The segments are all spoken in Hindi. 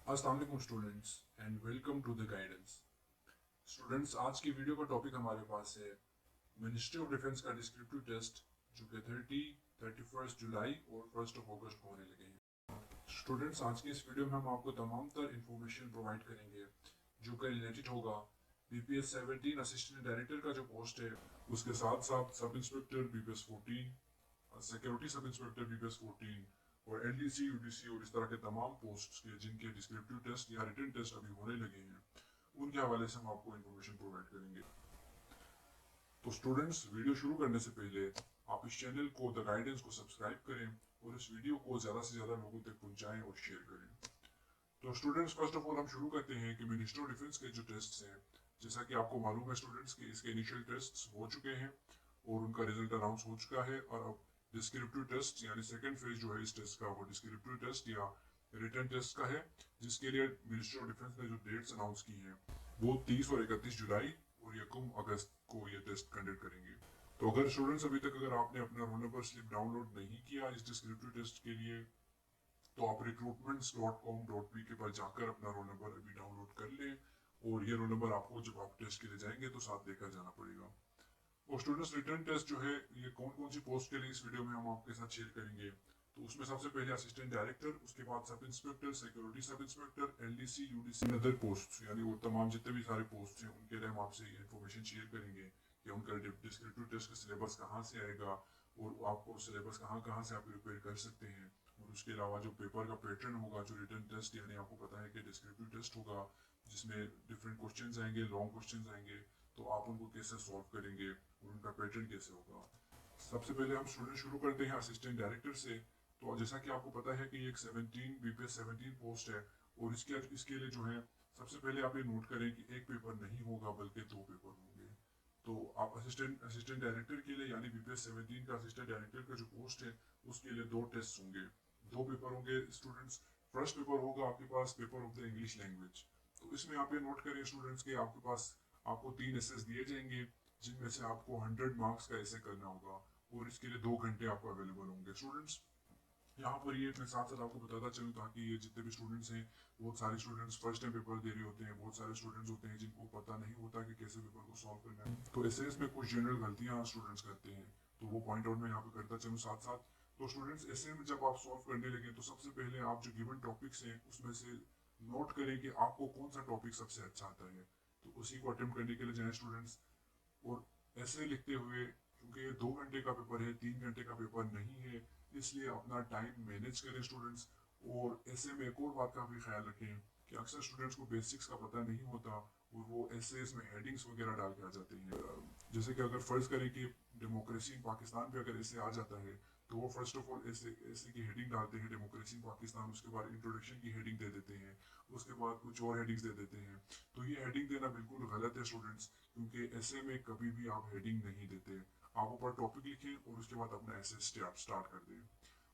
अस्सलाम वालेकुम students and welcome to the guidance. Students, आज की वीडियो का टॉपिक हमारे पास है मिनिस्ट्री ऑफ डिफेंस का डिस्क्रिप्टिव टेस्ट जो कि 31 जुलाई और 1 अगस्त को होने लगे हैं। स्टूडेंट्स, आज की इस वीडियो में हम आपको तमाम तर इंफॉर्मेशन प्रोवाइड करेंगे जो कि रिलेटेड होगा BPS 17 असिस्टेंट डायरेक्टर का जो पोस्ट है, उसके साथ साथ sub inspector BPS 14, security sub inspector BPS 14 और LDC UDC और इस तरह के तमाम पोस्ट के जिनके डिस्क्रिप्टिव टेस्ट या रिटन टेस्ट अभी होने लगे हैं, उनके हवाले से हम आपको इन्फॉर्मेशन प्रोवाइड करेंगे। तो स्टूडेंट्स, वीडियो शुरू करने से पहले आप इस चैनल को द गाइडेंस को सब्सक्राइब करें और इस वीडियो को ज़्यादा से ज़्यादा लोगों तक पहुंचाएं और शेयर करें। तो स्टूडेंट्स, फर्स्ट ऑफ ऑल हम शुरू करते हैं कि मिनिस्ट्री ऑफ डिफेंस के जो टेस्ट हैं, जैसा कि आपको मालूम है स्टूडेंट्स कि इसके इनिशियल टेस्ट हो चुके हैं और उनका रिजल्ट अनाउंस हो चुका है। और अब डिस्क्रिप्टिव टेस्ट यानी सेकंड फेज जो है इस टेस्ट का, वो डिस्क्रिप्टिव टेस्ट या रिटन टेस्ट का है, जिसके लिए मिनिस्ट्री ऑफ डिफेंस ने जो डेट्स अनाउंस की हैं वो 30 और 31 जुलाई और 1 अगस्त को ये टेस्ट कंडक्ट करेंगे। तो अगर स्टूडेंट्स अभी तक अगर आपने अपना रोल नंबर स्लिप डाउनलोड नहीं किया इस डिस्क्रिप्टिव टेस्ट के लिए, तो आप recruitments.com.p के पर जाकर अपना रोल नंबर अभी डाउनलोड कर लें और ये रोल नंबर आपको जब आप टेस्ट के लिए जाएंगे तो साथ लेकर जाना पड़ेगा। और स्टूडेंट्स, रिटर्न टेस्ट जो है ये कौन कौन सी पोस्ट के लिए इस वीडियो में हम आपके साथ शेयर करेंगे। तो उसमें सबसे पहले असिस्टेंट डायरेक्टर, उसके बाद sub inspector, security sub inspector, LDC UDC other post यानी वो तमाम जितने भी सारे पोस्ट हैं उनके लिए हम आपसे ये इन्फॉर्मेशन शेयर करेंगे कि उनका डिस्क्रिप्टिव टेस्ट का सिलेबस कहाँ से आएगा और आपको सिलेबस कहाँ कहाँ से आप प्रिपेयर कर सकते हैं। और उसके अलावा जो पेपर का पैटर्न होगा, जो रिटर्न टेस्ट यानी आपको पता है कि डिस्क्रिप्टिव टेस्ट होगा जिसमें डिफरेंट क्वेश्चंस आएंगे, लॉन्ग क्वेश्चंस आएंगे, तो आप उनको कैसे सॉल्व करेंगे और उनका पैटर्न कैसे होगा। सबसे पहले हम स्टूडेंट शुरू करते हैं असिस्टेंट डायरेक्टर से। तो जैसा कि आपको पता है कि ये एक 17 BPS 17 पोस्ट है और इसके लिए जो है सबसे पहले आप ये नोट करें कि एक पेपर नहीं होगा बल्कि 2 पेपर होंगे। तो आप असिस्टेंट असिस्टेंट डायरेक्टर के लिए यानी BPS 17 का असिस्टेंट डायरेक्टर का जो पोस्ट है उसके लिए 2 टेस्ट होंगे, 2 पेपर होंगे स्टूडेंट्स। फर्स्ट पेपर होगा आपके पास paper of the English language. तो इसमें आप ये नोट करें स्टूडेंट्स के आपके पास आपको 3 एसेस दिए जाएंगे जिनमें से आपको 100 मार्क्स का ऐसे करना होगा और इसके लिए 2 घंटे आपको अवेलेबल होंगे। स्टूडेंट्स, यहाँ पर ये मैं साथ साथ आपको बताता चलूँ ताकि ये जितने भी स्टूडेंट्स हैं, बहुत सारे स्टूडेंट्स फर्स्ट टाइम पेपर दे रहे होते हैं, बहुत सारे स्टूडेंट्स होते हैं जिनको पता नहीं होता कि कैसे पेपर को सॉल्व करना है। तो ऐसे इसमें कुछ जनरल गलतियाँ स्टूडेंट्स करते हैं, तो वो पॉइंट आउट मैं यहाँ पे करता चलूँ साथ साथ। तो स्टूडेंट्स, ऐसे में जब आप सॉल्व करने लगे तो सबसे पहले आप जो गिवन टॉपिक्स हैं उसमें से नोट करें कि आपको कौन सा टॉपिक सबसे अच्छा आता है, तो उसी को अटेम्प्ट करने के लिए जाएं स्टूडेंट्स। और ऐसे लिखते हुए, क्योंकि ये 2 घंटे का पेपर है, 3 घंटे का पेपर नहीं है, इसलिए अपना टाइम मैनेज करें स्टूडेंट्स। और ऐसे में एक और बात का भी ख्याल रखें कि अक्सर स्टूडेंट्स को बेसिक्स का पता नहीं होता और वो ऐसे इसमें हेडिंग्स वगैरह डाल के आ जाते हैं। जैसे कि अगर फर्ज करें कि डेमोक्रेसी इन पाकिस्तान पे अगर ऐसे आ जाता है, तो वो फर्स्ट ऑफ ऑल ऐसे ऐसे की हेडिंग डालते हैं डेमोक्रेसी इन पाकिस्तान, उसके बाद इंट्रोडक्शन की हेडिंग दे देते हैं, उसके बाद कुछ और हेडिंग्स दे देते हैं। तो ये हेडिंग देना बिल्कुल गलत है स्टूडेंट्स, क्योंकि ऐसे में कभी भी आप हेडिंग नहीं देते। आप ऊपर टॉपिक लिखें और उसके बाद अपना ऐसे स्टार्ट कर दें।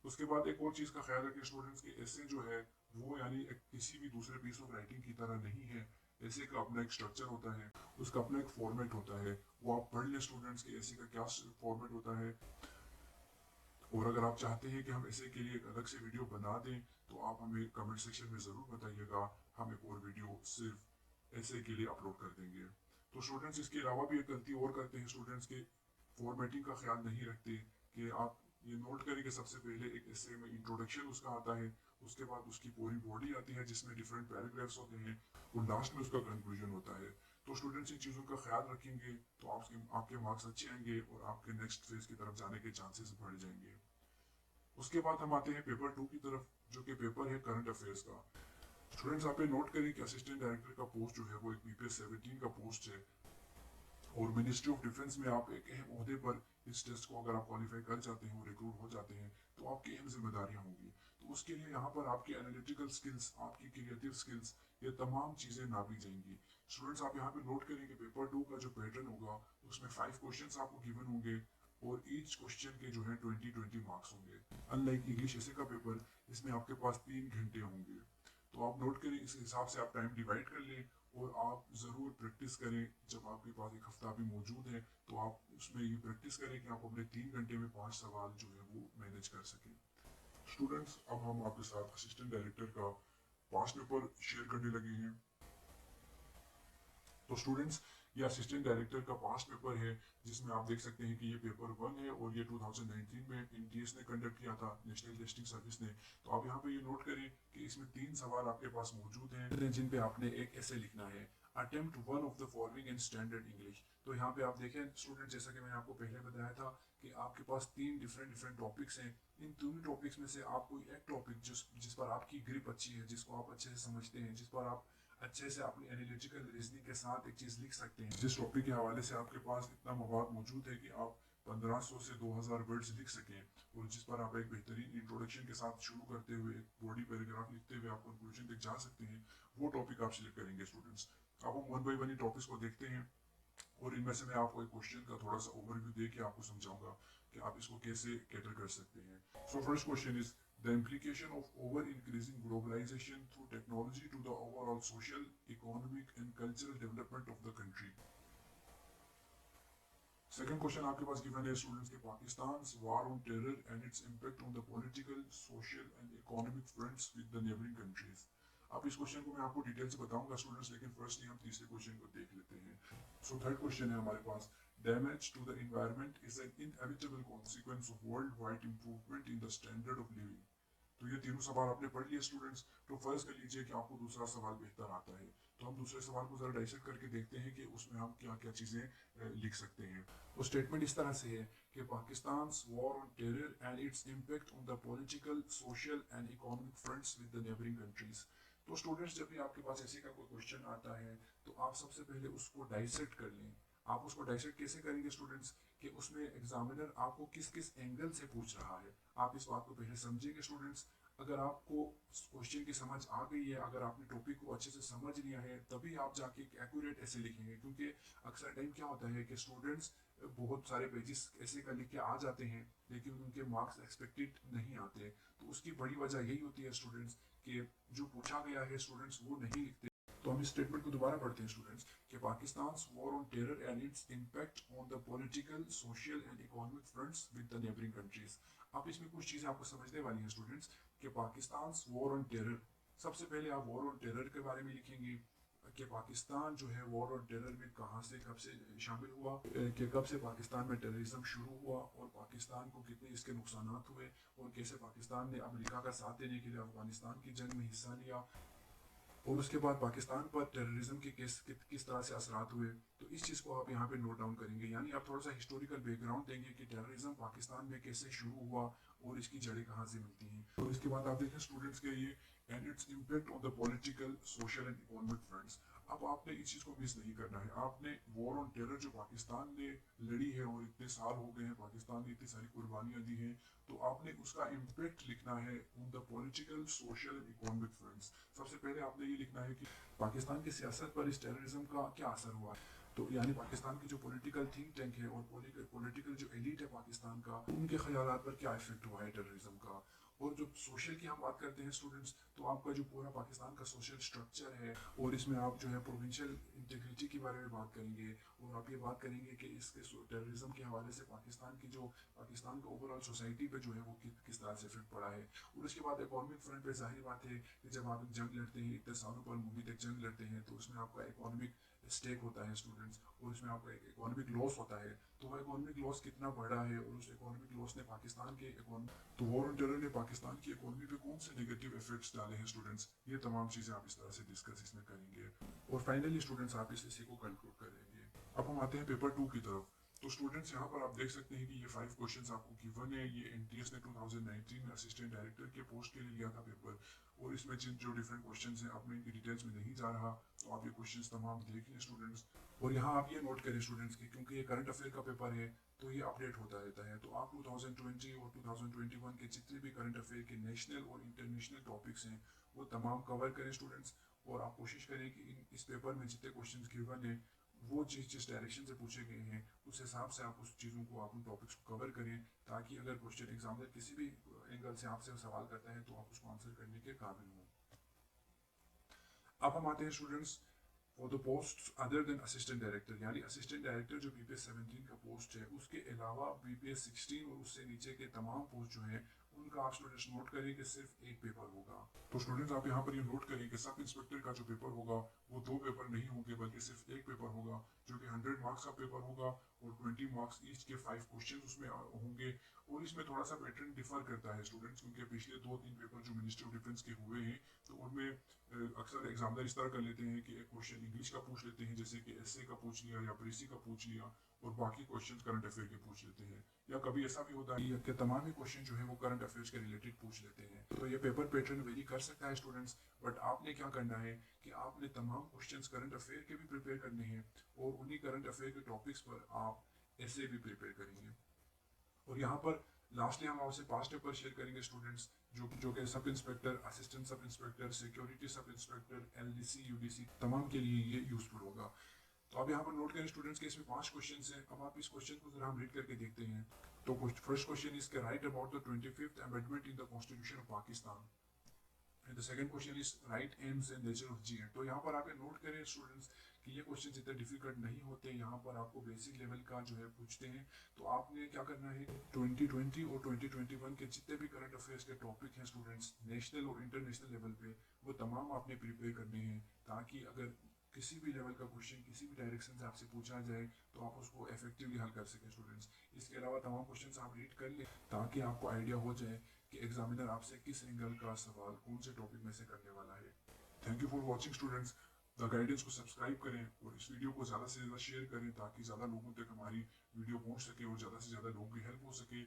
उसके बाद एक और चीज़ का ख्याल रखें स्टूडेंट्स की ऐसे जो है वो यानी किसी भी दूसरे पीस ऑफ राइटिंग की तरह नहीं है। ऐसे का अपना एक स्ट्रक्चर होता है, उसका अपना एक फॉर्मेट होता है, वो आप पढ़ लें स्टूडेंट्स के ऐसे का क्या फॉर्मेट होता है। और अगर आप चाहते हैं कि हम ऐसे के लिए एक अलग से वीडियो बना दें तो आप हमें कमेंट सेक्शन में ज़रूर बताइएगा, हम एक और वीडियो सिर्फ ऐसे के लिए अपलोड कर देंगे। तो स्टूडेंट्स, इसके अलावा भी एक गलती और करते हैं स्टूडेंट्स के फॉर्मेटिंग का ख्याल नहीं रखते कि आप ये नोट करें कि सबसे पहले एक ऐसे में इंट्रोडक्शन उसका आता है, उसके बाद उसकी पूरी बॉडी आती है जिसमें डिफरेंट पैराग्राफ्स होते हैं और लास्ट में उसका कंक्लूजन होता है। तो स्टूडेंट्स इन चीज़ों का ख्याल रखेंगे तो आपके मार्क्स अच्छे आएंगे और आपके नेक्स्ट फेज की तरफ जाने के चांसेस बढ़ जाएंगे। उसके बाद हम आते हैं पेपर 2 की तरफ, जो कि पेपर है करंट अफेयर्स का। स्टूडेंट्स, आप ये नोट करें कि असिस्टेंट डायरेक्टर का पोस्ट जो है वो एक BPS 17 का पोस्ट है और मिनिस्ट्री ऑफ डिफेंस में आप एक अहम ओहदे पर इस टेस्ट को अगर आप क्वालिफाई कर जाते हैं और रिक्रूट हो जाते हैं तो आपकी अहम जिम्मेदारियां होंगी। तो उसके लिए यहाँ पर आपकी एनालिटिकल स्किल्स, आपकी क्रिएटिव स्किल्स, ये तमाम चीज़ें नापी जाएंगी। स्टूडेंट्स, आप यहाँ पे नोट करें कि पेपर 2 का जो पैटर्न होगा उसमें 5 क्वेश्चंस आपको गिवन होंगे और ईच क्वेश्चन के जो है 20-20 मार्क्स होंगे। अनलाइक इंग्लिश ऐसे का पेपर, इसमें आपके पास 3 घंटे होंगे। तो आप नोट करें, इस हिसाब से आप टाइम डिवाइड कर लें और आप ज़रूर प्रैक्टिस करें। जब आपके पास एक हफ्ता भी मौजूद है तो आप उसमें ये प्रैक्टिस करें कि आप अपने 3 घंटे में 5 सवाल जो है वो मैनेज कर सकें। स्टूडेंट्स, अब हम आपके साथ असिस्टेंट डायरेक्टर का पास्ट पेपर शेयर करने लगे हैं। तो स्टूडेंट्स, ये असिस्टेंट डायरेक्टर का पास्ट पेपर है, जिसमें आप देख सकते हैं कि ये पेपर 1 है और ये 2019 में एनटीएस ने कंडक्ट किया था, नेशनल टेस्टिंग सर्विस ने। तो आप यहाँ पे ये नोट करें कि इसमें 3 सवाल आपके पास मौजूद हैं जिन पे आपने एक ऐसे लिखना है। Attempt one of the following in standard English. तो यहाँ पे आप देखें स्टूडेंट, जैसा कि मैंने आपको पहले बताया था कि आपके पास 3 डिफरेंट टॉपिक्स हैं। इन तीनों टॉपिक्स में से आप कोई एक टॉपिक जिस पर आपकी ग्रिप अच्छी है, जिसको आप अच्छे से समझते हैं, जिस पर आप अच्छे से अपनी एनालिटिकल रीजनिंग के साथ एक चीज़ लिख सकते हैं, जिस टॉपिक के हवाले से आपके पास इतना मवाद मौजूद है कि आप 1500 से 2000 वर्ड्स लिख सकें, और जिस पर आप एक बेहतरीन इंट्रोडक्शन के साथ शुरू करते हुए एक बॉडी पैराग्राफ लिखते हुए आप कंक्लूजन तक जा सकते हैं, वो टॉपिक आप सिलेक्ट करेंगे स्टूडेंट्स। अब हम वन बाई वन टॉपिक्स को देखते हैं, और इनमें से मैं आपको एक क्वेश्चन का थोड़ा सा ओवरव्यू दे के आपको समझाऊंगा कि आप इसको कैसे कैटर कर सकते हैं। So first question is the implication of over increasing globalization through technology to the overall social, economic and cultural development of the country. Second question आपके पास given है स्टूडेंट्स के Pakistan's war on terror and its impact on the political, social and economic fronts with the neighboring countries. अब इस क्वेश्चन को मैं आपको डिटेल से बताऊंगा स्टूडेंट्स, लेकिन फर्स्ट हम तीसरे क्वेश्चन को देख लेते हैं। सो थर्ड क्वेश्चन है हमारे पास, damage to the environment is an inevitable consequence of worldwide improvement in the standard of living. तो ये तीनों सवाल आपने पढ़ लिए स्टूडेंट्स। तो फर्ज कर लीजिए कि आपको दूसरा सवाल बेहतर आता है, तो हम दूसरे सवाल को जरा डाइसेक्ट करके देखते हैं कि उसमें हम क्या क्या चीजें लिख सकते हैं। तो स्टेटमेंट इस तरह से है कि Pakistan war on terror and its impact on the political, social and economic fronts with the neighbouring countries. तो स्टूडेंट्स, जब भी आपके पास ऐसे का कोई क्वेश्चन आता है तो आप सबसे पहले उसको डाइसेक्ट कर लें। आप उसको डाइसेक्ट कैसे करेंगे स्टूडेंट्स, कि उसमें एग्जामिनर आपको किस किस एंगल से पूछ रहा है, आप इस बात को पहले समझेंगे स्टूडेंट्स। अगर आपको क्वेश्चन की समझ आ गई है, अगर आपने टॉपिक को अच्छे से समझ लिया है, तभी आप जाके एक एक्यूरेट ऐसे लिखेंगे। क्योंकि अक्सर टाइम क्या होता है कि स्टूडेंट्स बहुत सारे पेजेस ऐसे का लिख के आ जाते हैं, लेकिन उनके मार्क्स एक्सपेक्टेड नहीं आते। तो उसकी बड़ी वजह यही होती है स्टूडेंट्स कि जो पूछा गया है स्टूडेंट्स वो नहीं लिखते। तो हम इस स्टेटमेंट को दोबारा पढ़ते हैं स्टूडेंट्स कि Pakistan war on terror and its impact on the political, social and economic fronts with the neighbouring countries. अब इसमें कुछ चीजें आपको समझने वाली हैं स्टूडेंट्स कि पाकिस्तान वॉर ऑन टेरर, सबसे पहले आप वॉर ऑन टेरर के बारे में लिखेंगे कि पाकिस्तान जो है वॉर ऑन टेरर में कहाँ से कब से शामिल हुआ, कि कब से पाकिस्तान में टेररिज्म शुरू हुआ और पाकिस्तान को कितने इसके नुकसान हुए, और कैसे पाकिस्तान ने अमेरिका का साथ देने के लिए अफगानिस्तान की जंग में हिस्सा लिया, और उसके बाद पाकिस्तान पर टेररिज्म के किस तरह से असरात हुए। तो इस चीज़ को आप यहाँ पे नोट डाउन करेंगे, यानी आप थोड़ा सा हिस्टोरिकल बैकग्राउंड देंगे कि टेररिज्म पाकिस्तान में कैसे शुरू हुआ और इसकी जड़ें कहाँ से मिलती हैं। और इसके बाद आप देखें स्टूडेंट्स के ये and its impact on the political, social and economic fronts. अब आपने इस चीज़ को मिस नहीं करना है, आपने वॉर ऑन टेरर जो पाकिस्तान ने लड़ी है और इतने साल हो गए हैं, पाकिस्तान ने इतनी सारी कुर्बानियाँ दी हैं, तो आपने उसका इम्पैक्ट लिखना है on the political, social and economic fronts. सबसे पहले आपने ये लिखना है कि पाकिस्तान की सियासत पर इस टेररिज्म का क्या असर हुआ है। तो यानी पाकिस्तान की जो पॉलिटिकल थिंक टैंक है और पॉलिटिकल जो एलिट है पाकिस्तान का, उनके ख्यालात पर क्या इफेक्ट हुआ है टेररिज्म का। और जो सोशल की हम बात करते हैं स्टूडेंट्स, तो आपका जो पूरा पाकिस्तान का सोशल स्ट्रक्चर है, और इसमें आप जो है प्रोविंशियल इंटीग्रिटी के बारे में बात करेंगे, और आप ये बात करेंगे कि इसके टेररिज्म के हवाले से पाकिस्तान का ओवरऑल सोसाइटी पे जो है वो किस तरह से इफेक्ट पड़ा है। और उसके बाद इकोनॉमिक फ्रंट पे जाहिर बात है कि जब आप एक जंग लड़ते हैं, इतने सालों पर मुद्दे तक जंग लड़ते हैं, तो उसमें आपका इकोनॉमिक स्टेक होता है स्टूडेंट्स, और इसमें आपका एक इकोनॉमिक लॉस होता है। तो वह इकोनॉमिक लॉस कितना बड़ा है, और उस इकोनॉमिक लॉस ने पाकिस्तान के तो वॉर ऑन टेरर ने पाकिस्तान की इकोनॉमी पे कौन से नेगेटिव इफेक्ट्स डाले हैं स्टूडेंट्स, ये तमाम चीज़ें आप इस तरह से डिस्कस इसमें करेंगे। और फाइनली स्टूडेंट्स आप इसी को कंक्लूड करेंगे। अब हम आते हैं पेपर 2 की तरफ। तो स्टूडेंट्स, यहाँ पर आप देख सकते हैं कि ये 5 क्वेश्चंस आपको गिवन है। ये एनटीएस ने 2019 में असिस्टेंट डायरेक्टर के पोस्ट के लिए लिया था पेपर, और इसमें जिन जो डिफरेंट क्वेश्चंस हैं, अब मैं इनकी डिटेल्स में नहीं जा रहा, तो आप ये क्वेश्चंस तमाम देख लें स्टूडेंट्स। और यहाँ आप ये नोट करें स्टूडेंट्स की, क्योंकि ये करंट अफेयर का पेपर है तो ये अपडेट होता रहता है, तो आप 2020 और 2021 के जितने भी करंट अफेयर के नेशनल और इंटरनेशनल टॉपिक्स हैं वो तमाम कवर करें स्टूडेंट्स। और आप कोशिश करें कि इस पेपर में जितने क्वेश्चंस गिवन है वो जिस डायरेक्शन से पूछे गए हैं उस हिसाब से आप उस चीज़ों को, आप उन टॉपिक्स को कवर करें, ताकि अगर क्वेश्चन एग्जामिनर किसी भी एंगल से आपसे सवाल करता है तो आप उसको आंसर करने के काबिल हों। अब हम आते हैं students for the post other than assistant director, यानी असिस्टेंट डायरेक्टर जो बीपीएस 17 का पोस्ट है, उसके अलावा बीपीएस 16 और उससे नीचे के तमाम पोस्ट जो हैं उनका आप स्टूडेंट्स नोट करें कि सिर्फ एक पेपर होगा। तो स्टूडेंट्स आप यहाँ पर ये नोट करें कि सब इंस्पेक्टर का जो पेपर होगा वो 2 पेपर नहीं होंगे बल्कि सिर्फ एक पेपर होगा, जो कि 100 मार्क्स का पेपर होगा और 20 मार्क्स ईच के 5 क्वेश्चन उसमें होंगे। और इसमें थोड़ा सा पैटर्न डिफर करता है स्टूडेंट्स, क्योंकि पिछले 2-3 पेपर जो मिनिस्ट्री ऑफ डिफेंस के हुए हैं तो उनमें अक्सर एग्जामिनर इस तरह कर लेते हैं कि एक क्वेश्चन इंग्लिश का पूछ लेते हैं, जैसे कि एसए का पूछ लिया या प्रेसी का पूछ लिया, और बाकी क्वेश्चन करंट अफेयर के पूछ लेते हैं। या कभी ऐसा भी होता है कि तमाम ही क्वेश्चन जो है वो करंट अफेयर्स के रिलेटेड पूछ लेते हैं। तो ये पेपर पैटर्न वेरी कर सकता है स्टूडेंट्स, बट आपने क्या करना है कि आपने तमाम क्वेश्चंस करंट अफेयर के भी प्रिपेयर करने हैं और उन्हीं करंट अफेयर के टॉपिक्स पर आप ऐसे भी प्रिपेयर करेंगे। और यहाँ पर लास्टली हम आपसे पास्ट पेपर शेयर करेंगे स्टूडेंट्स, जो कि sub inspector, assistant sub inspector, security sub inspector, LDC, UDC तमाम के लिए ये यूजफुल होगा। तो आप यहाँ पर नोट करें स्टूडेंट्स के इसमें 5 क्वेश्चंस हैं। अब आप इस क्वेश्चन को जरा हम रीड करके देखते हैं। तो फर्स्ट क्वेश्चन इज के write about the 25th amendment in the constitution of Pakistan. The second question is write aims and nature of GN. तो यहाँ पर आप नोट करें स्टूडेंट्स कि ये क्वेश्चन इतने डिफिकल्ट नहीं होते, यहाँ पर आपको बेसिक लेवल का जो है पूछते हैं। तो आपने क्या करना है, 2020 और 2021 के जितने भी करंट अफेयर्स के टॉपिक हैं स्टूडेंट्स नेशनल और इंटरनेशनल लेवल पे, वो तमाम आपने प्रिपेयर करने हैं, ताकि अगर किसी भी लेवल का क्वेश्चन किसी भी डायरेक्शन से आपसे पूछा जाए तो आप उसको इफेक्टिवली हल कर सकें स्टूडेंट्स। इसके अलावा तमाम क्वेश्चंस आप रीड कर लें ताकि आपको आइडिया हो जाए कि एग्जामिनर आपसे किस एंगल का सवाल कौन से टॉपिक में से करने वाला है। Thank you for watching students. The guidance को सब्सक्राइब करें और इस वीडियो को ज़्यादा से ज़्यादा शेयर करें ताकि ज़्यादा लोगों तक हमारी वीडियो पहुंच सके और ज़्यादा से ज़्यादा लोगों की हेल्प हो सके।